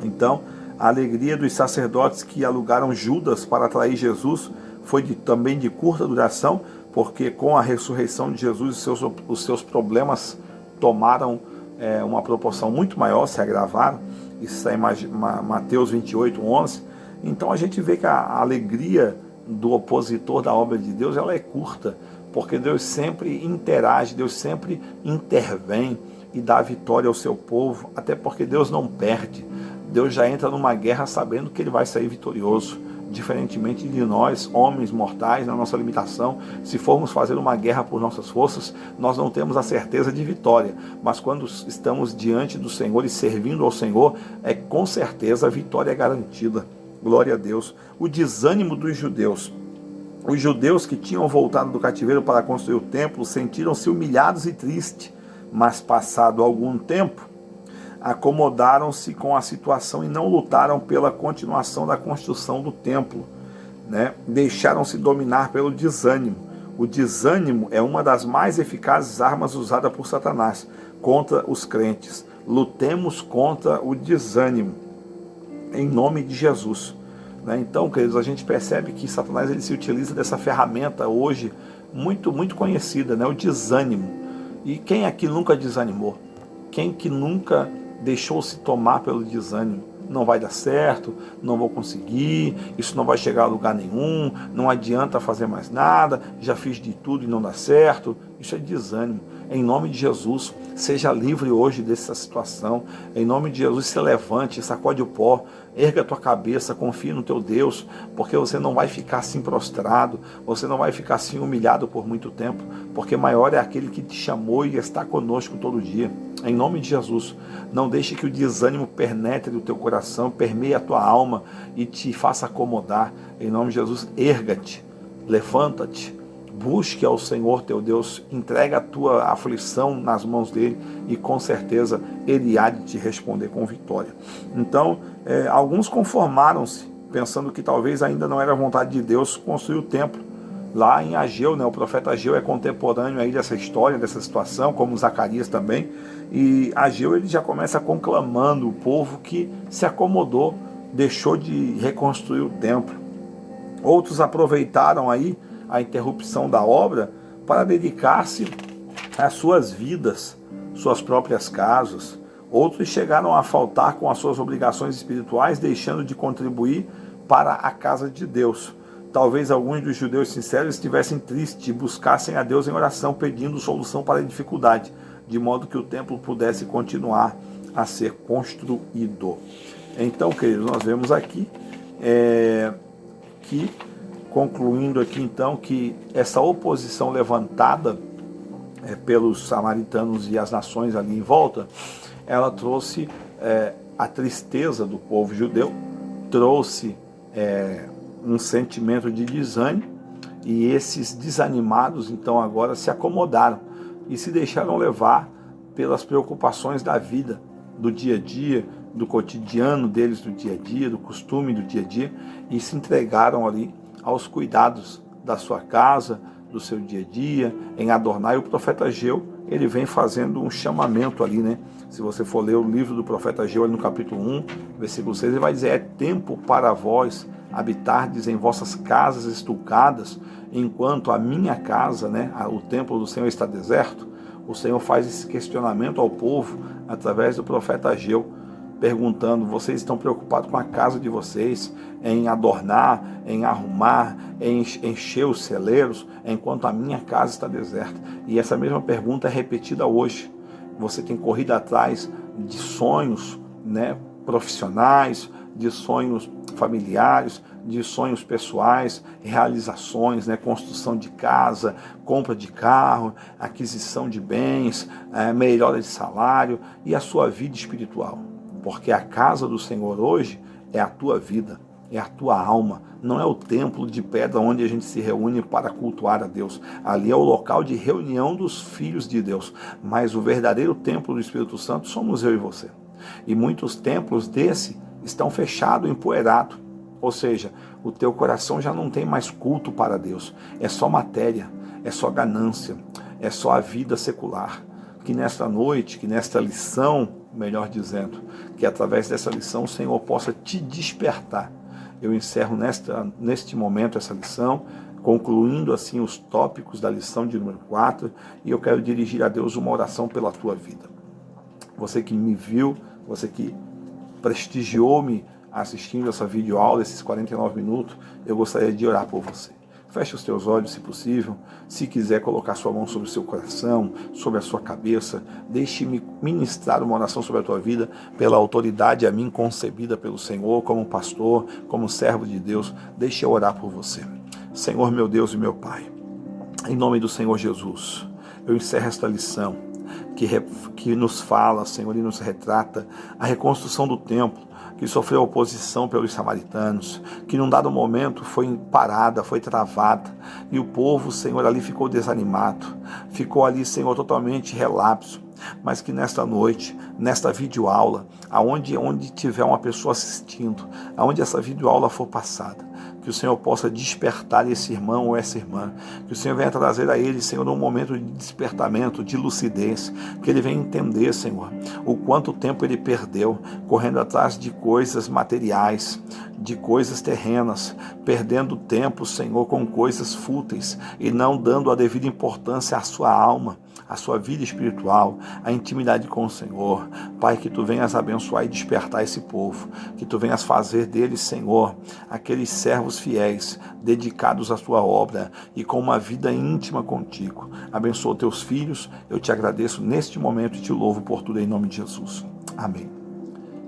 Então, a alegria dos sacerdotes que alugaram Judas para atrair Jesus foi também de curta duração, porque com a ressurreição de Jesus os seus problemas tomaram uma proporção muito maior, se agravaram. Isso está em Mateus 28:11. Então a gente vê que a alegria do opositor da obra de Deus, ela é curta, porque Deus sempre interage, Deus sempre intervém e dá vitória ao seu povo, até porque Deus não perde, Deus já entra numa guerra sabendo que ele vai sair vitorioso. Diferentemente de nós, homens mortais, na nossa limitação, se formos fazer uma guerra por nossas forças, nós não temos a certeza de vitória. Mas quando estamos diante do Senhor e servindo ao Senhor, com certeza a vitória é garantida. Glória a Deus. O desânimo dos judeus. Os judeus que tinham voltado do cativeiro para construir o templo sentiram-se humilhados e tristes, mas passado algum tempo, acomodaram-se com a situação e não lutaram pela continuação da construção do templo, né? Deixaram-se dominar pelo desânimo. O desânimo é uma das mais eficazes armas usadas por Satanás contra os crentes. Lutemos contra o desânimo, em nome de Jesus. Então, queridos, a gente percebe que Satanás ele se utiliza dessa ferramenta hoje muito, muito conhecida, né? O desânimo. E quem aqui nunca desanimou? Quem que nunca deixou-se tomar pelo desânimo? Não vai dar certo, não vou conseguir, isso não vai chegar a lugar nenhum, não adianta fazer mais nada, já fiz de tudo e não dá certo. Isso é desânimo. Em nome de Jesus, seja livre hoje dessa situação. Em nome de Jesus, se levante, sacode o pó, erga a tua cabeça, confie no teu Deus, porque você não vai ficar assim prostrado, você não vai ficar assim humilhado por muito tempo, porque maior é aquele que te chamou e está conosco todo dia. Em nome de Jesus, não deixe que o desânimo penetre o teu coração, permeie a tua alma e te faça acomodar. Em nome de Jesus, erga-te, levanta-te, busque ao Senhor teu Deus, entrega a tua aflição nas mãos dele e com certeza ele há de te responder com vitória. Então, alguns conformaram-se, pensando que talvez ainda não era a vontade de Deus construir o templo. Lá em Ageu, né, o profeta Ageu é contemporâneo aí dessa história, dessa situação, como Zacarias também. E Ageu ele já começa conclamando o povo que se acomodou, deixou de reconstruir o templo. Outros aproveitaram aí a interrupção da obra para dedicar-se às suas vidas, suas próprias casas. Outros chegaram a faltar com as suas obrigações espirituais, deixando de contribuir para a casa de Deus. Talvez alguns dos judeus sinceros estivessem tristes e buscassem a Deus em oração, pedindo solução para a dificuldade, de modo que o templo pudesse continuar a ser construído. Então, queridos, nós vemos aqui que, concluindo aqui então, que essa oposição levantada pelos samaritanos e as nações ali em volta, ela trouxe a tristeza do povo judeu, trouxe um sentimento de desânimo, e esses desanimados então agora se acomodaram e se deixaram levar pelas preocupações da vida, do dia a dia, do cotidiano deles, do dia a dia, do costume do dia a dia, e se entregaram ali aos cuidados da sua casa, do seu dia a dia, em adornar. E o profeta Ageu, ele vem fazendo um chamamento ali, né? Se você for ler o livro do profeta Ageu, ali no capítulo 1, versículo 6, ele vai dizer: é tempo para vós habitardes em vossas casas estucadas, enquanto a minha casa, né, o templo do Senhor está deserto. O Senhor faz esse questionamento ao povo através do profeta Ageu, perguntando: vocês estão preocupados com a casa de vocês, em adornar, em arrumar, em encher os celeiros, enquanto a minha casa está deserta? E essa mesma pergunta é repetida hoje. Você tem corrido atrás de sonhos, né, profissionais, de sonhos familiares, de sonhos pessoais, realizações, né, construção de casa, compra de carro, aquisição de bens, melhora de salário, e a sua vida espiritual. Porque a casa do Senhor hoje é a tua vida, é a tua alma, não é o templo de pedra onde a gente se reúne para cultuar a Deus. Ali é o local de reunião dos filhos de Deus, mas o verdadeiro templo do Espírito Santo somos eu e você. E muitos templos desse estão fechados, empoeirados, ou seja, o teu coração já não tem mais culto para Deus, é só matéria, é só ganância, é só a vida secular. Que nesta noite, que nesta lição, melhor dizendo, que através dessa lição o Senhor possa te despertar. Eu encerro neste momento essa lição, concluindo assim os tópicos da lição de número 4, e eu quero dirigir a Deus uma oração pela tua vida. Você que me viu, você que prestigiou-me assistindo essa videoaula, esses 49 minutos, eu gostaria de orar por você. Feche os teus olhos, se possível. Se quiser colocar sua mão sobre o seu coração, sobre a sua cabeça, deixe-me ministrar uma oração sobre a tua vida, pela autoridade a mim concebida pelo Senhor, como pastor, como servo de Deus. Deixe eu orar por você. Senhor, meu Deus e meu Pai, em nome do Senhor Jesus, eu encerro esta lição que nos fala, Senhor, e nos retrata a reconstrução do templo, que sofreu oposição pelos samaritanos, que num dado momento foi parada, foi travada, e o povo, Senhor, ali ficou desanimado, ficou ali, Senhor, totalmente relapso, mas que nesta noite, nesta videoaula, onde tiver uma pessoa assistindo, aonde essa videoaula for passada, que o Senhor possa despertar esse irmão ou essa irmã, que o Senhor venha trazer a ele, Senhor, um momento de despertamento, de lucidez, que ele venha entender, Senhor, o quanto tempo ele perdeu, correndo atrás de coisas materiais, de coisas terrenas, perdendo tempo, Senhor, com coisas fúteis, e não dando a devida importância à sua alma, à sua vida espiritual, à intimidade com o Senhor. Pai, que Tu venhas abençoar e despertar esse povo, que Tu venhas fazer deles, Senhor, aqueles servos fiéis, dedicados à Tua obra e com uma vida íntima contigo. Abençoa Teus filhos, eu Te agradeço neste momento e Te louvo por tudo em nome de Jesus. Amém.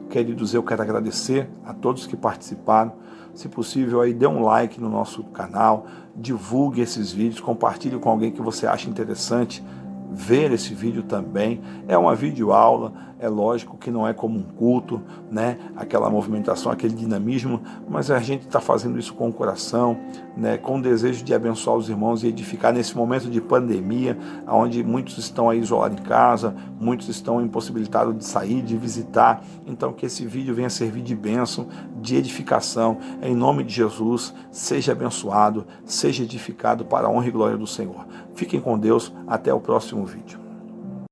Queridos, eu quero agradecer a todos que participaram. Se possível, aí dê um like no nosso canal, divulgue esses vídeos, compartilhe com alguém que você acha interessante ver esse vídeo também. É uma videoaula, é lógico que não é como um culto, né? Aquela movimentação, aquele dinamismo, mas a gente está fazendo isso com o coração, né? Com o desejo de abençoar os irmãos e edificar nesse momento de pandemia, onde muitos estão aí isolados em casa, muitos estão impossibilitados de sair, de visitar. Então que esse vídeo venha servir de bênção, de edificação, em nome de Jesus. Seja abençoado, seja edificado para a honra e glória do Senhor. Fiquem com Deus, até o próximo vídeo.